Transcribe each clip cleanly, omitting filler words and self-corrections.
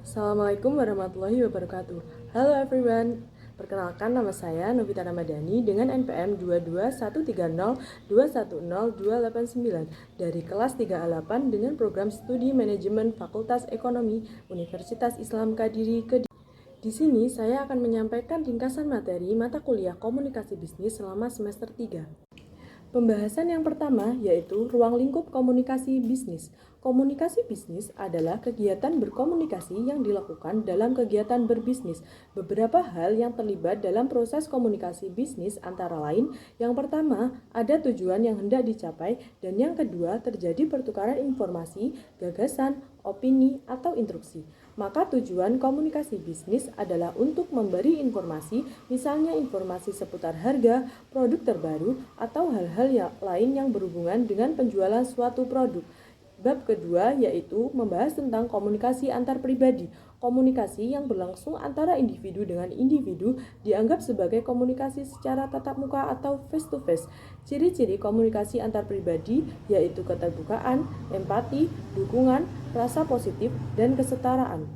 Assalamualaikum warahmatullahi wabarakatuh. Halo everyone. Perkenalkan, nama saya Novita Ramadhani dengan NPM 22130210289 dari kelas 3A8 dengan program studi manajemen Fakultas Ekonomi Universitas Islam Kadiri Kediri. Di sini saya akan menyampaikan ringkasan materi mata kuliah komunikasi bisnis selama semester 3. Pembahasan yang pertama yaitu ruang lingkup komunikasi bisnis. Komunikasi bisnis adalah kegiatan berkomunikasi yang dilakukan dalam kegiatan berbisnis. Beberapa hal yang terlibat dalam proses komunikasi bisnis antara lain, yang pertama, ada tujuan yang hendak dicapai, dan yang kedua, terjadi pertukaran informasi, gagasan, opini, atau instruksi. Maka tujuan komunikasi bisnis adalah untuk memberi informasi, misalnya informasi seputar harga, produk terbaru, atau hal-hal lain yang berhubungan dengan penjualan suatu produk. Bab kedua yaitu membahas tentang komunikasi antar pribadi. Komunikasi yang berlangsung antara individu dengan individu dianggap sebagai komunikasi secara tatap muka atau face to face. Ciri-ciri komunikasi antar pribadi yaitu keterbukaan, empati, dukungan, rasa positif, dan kesetaraan.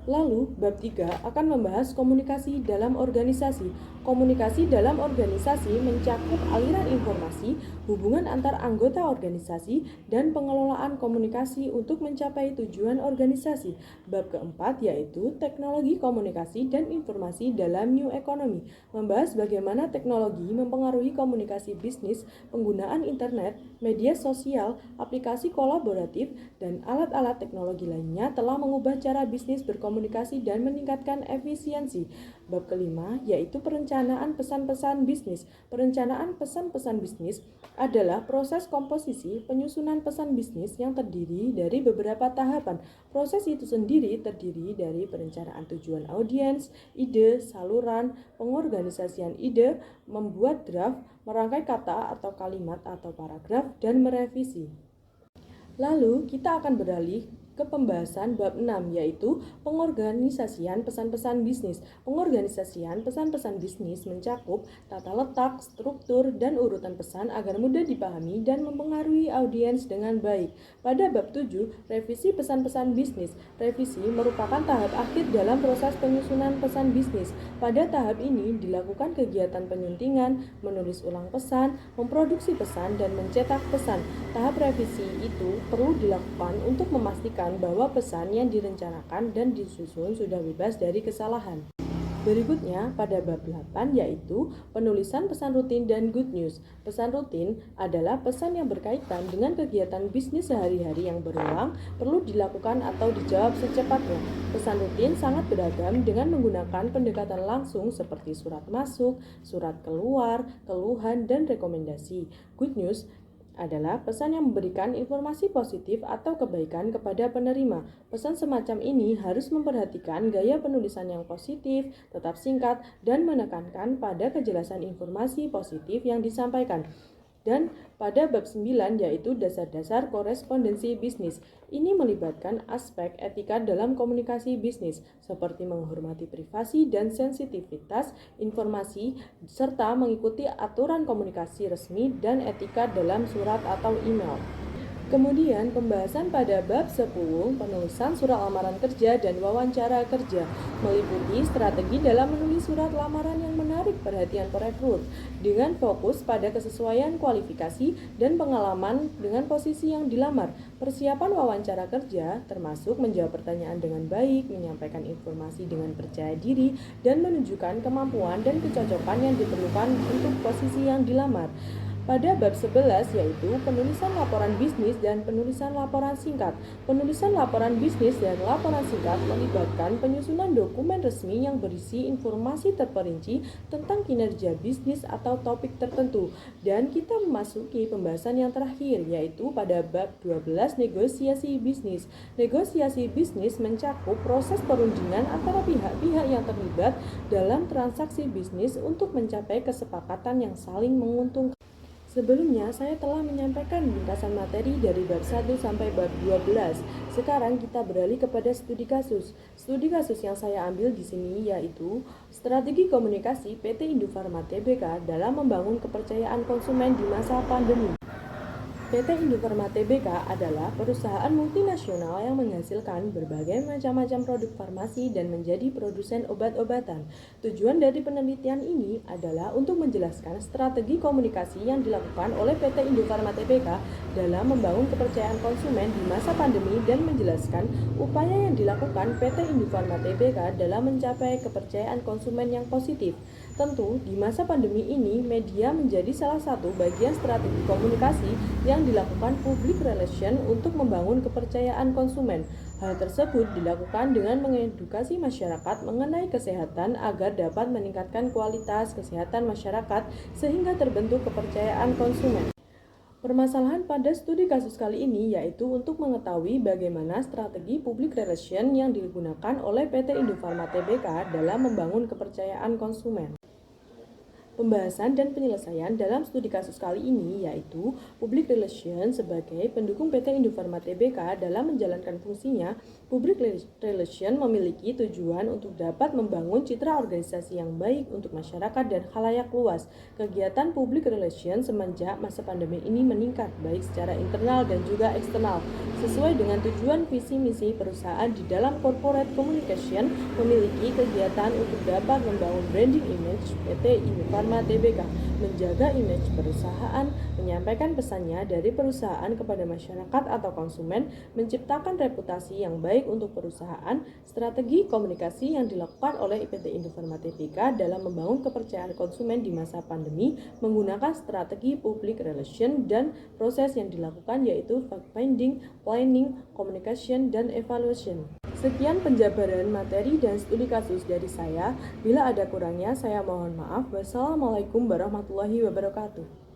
Lalu, bab 3 akan membahas komunikasi dalam organisasi. Komunikasi dalam organisasi mencakup aliran informasi, hubungan antar anggota organisasi, dan pengelolaan komunikasi untuk mencapai tujuan organisasi. Bab keempat yaitu teknologi komunikasi dan informasi dalam New Economy, membahas bagaimana teknologi mempengaruhi komunikasi bisnis, penggunaan internet, media sosial, aplikasi kolaboratif, dan alat-alat teknologi lainnya telah mengubah cara bisnis berkomunikasi dan meningkatkan efisiensi. Bab kelima yaitu perencanaan pesan-pesan bisnis. Perencanaan pesan-pesan bisnis adalah proses komposisi penyusunan pesan bisnis yang terdiri dari beberapa tahapan. Proses itu sendiri terdiri dari perencanaan tujuan audiens, ide, saluran, pengorganisasian ide, membuat draft, merangkai kata atau kalimat atau paragraf, dan merevisi. Lalu kita akan beralih ke pembahasan bab 6 yaitu pengorganisasian pesan-pesan bisnis. Pengorganisasian pesan-pesan bisnis mencakup tata letak, struktur, dan urutan pesan agar mudah dipahami dan mempengaruhi audiens dengan baik. Pada bab 7, revisi pesan-pesan bisnis. Revisi merupakan tahap akhir dalam proses penyusunan pesan bisnis. Pada tahap ini dilakukan kegiatan penyuntingan, menulis ulang pesan, memproduksi pesan, dan mencetak pesan. Tahap revisi itu perlu dilakukan untuk memastikan bahwa pesan yang direncanakan dan disusun sudah bebas dari kesalahan. Berikutnya pada bab 8 yaitu penulisan pesan rutin dan good news. Pesan rutin adalah pesan yang berkaitan dengan kegiatan bisnis sehari-hari yang berulang, perlu dilakukan atau dijawab secepatnya. Pesan rutin sangat beragam dengan menggunakan pendekatan langsung seperti surat masuk, surat keluar, keluhan, dan rekomendasi. Good news adalah pesan yang memberikan informasi positif atau kebaikan kepada penerima. Pesan semacam ini harus memperhatikan gaya penulisan yang positif, tetap singkat, dan menekankan pada kejelasan informasi positif yang disampaikan. Dan pada bab 9 yaitu dasar-dasar korespondensi bisnis. Ini melibatkan aspek etika dalam komunikasi bisnis seperti menghormati privasi dan sensitivitas informasi serta mengikuti aturan komunikasi resmi dan etika dalam surat atau email. Kemudian pembahasan pada bab 10 penulisan surat lamaran kerja dan wawancara kerja meliputi strategi dalam menulis surat lamaran yang menarik perhatian perekrut dengan fokus pada kesesuaian kualifikasi dan pengalaman dengan posisi yang dilamar. Persiapan wawancara kerja termasuk menjawab pertanyaan dengan baik, menyampaikan informasi dengan percaya diri, dan menunjukkan kemampuan dan kecocokan yang diperlukan untuk posisi yang dilamar. Pada bab 11 yaitu penulisan laporan bisnis dan penulisan laporan singkat. Penulisan laporan bisnis dan laporan singkat melibatkan penyusunan dokumen resmi yang berisi informasi terperinci tentang kinerja bisnis atau topik tertentu. Dan kita memasuki pembahasan yang terakhir yaitu pada bab 12 negosiasi bisnis. Negosiasi bisnis mencakup proses perundingan antara pihak-pihak yang terlibat dalam transaksi bisnis untuk mencapai kesepakatan yang saling menguntungkan. Sebelumnya, saya telah menyampaikan ringkasan materi dari bab 1 sampai bab 12. Sekarang kita beralih kepada studi kasus. Studi kasus yang saya ambil di sini yaitu strategi komunikasi PT Indofarma Tbk dalam membangun kepercayaan konsumen di masa pandemi. PT Indofarma Tbk adalah perusahaan multinasional yang menghasilkan berbagai macam-macam produk farmasi dan menjadi produsen obat-obatan. Tujuan dari penelitian ini adalah untuk menjelaskan strategi komunikasi yang dilakukan oleh PT Indofarma Tbk dalam membangun kepercayaan konsumen di masa pandemi dan menjelaskan upaya yang dilakukan PT Indofarma Tbk dalam mencapai kepercayaan konsumen yang positif. Tentu, di masa pandemi ini, media menjadi salah satu bagian strategi komunikasi yang dilakukan public relation untuk membangun kepercayaan konsumen. Hal tersebut dilakukan dengan mengedukasi masyarakat mengenai kesehatan agar dapat meningkatkan kualitas kesehatan masyarakat sehingga terbentuk kepercayaan konsumen. Permasalahan pada studi kasus kali ini yaitu untuk mengetahui bagaimana strategi public relation yang digunakan oleh PT Indofarma Tbk dalam membangun kepercayaan konsumen. Pembahasan dan penyelesaian dalam studi kasus kali ini yaitu public relation sebagai pendukung PT Indofarma Tbk dalam menjalankan fungsinya. Public relation memiliki tujuan untuk dapat membangun citra organisasi yang baik untuk masyarakat dan khalayak luas. Kegiatan public relation semenjak masa pandemi ini meningkat baik secara internal dan juga eksternal. Sesuai dengan tujuan visi misi perusahaan di dalam corporate communication memiliki kegiatan untuk dapat membangun branding image PT Indofarma Tbk, menjaga image perusahaan, menyampaikan pesannya dari perusahaan kepada masyarakat atau konsumen, menciptakan reputasi yang baik untuk perusahaan. Strategi komunikasi yang dilakukan oleh PT Indofarma Tbk dalam membangun kepercayaan konsumen di masa pandemi menggunakan strategi public relation dan proses yang dilakukan yaitu fact-finding, planning, communication, dan evaluation. Sekian penjabaran materi dan studi kasus dari saya. Bila ada kurangnya, saya mohon maaf. Wassalamualaikum warahmatullahi wabarakatuh.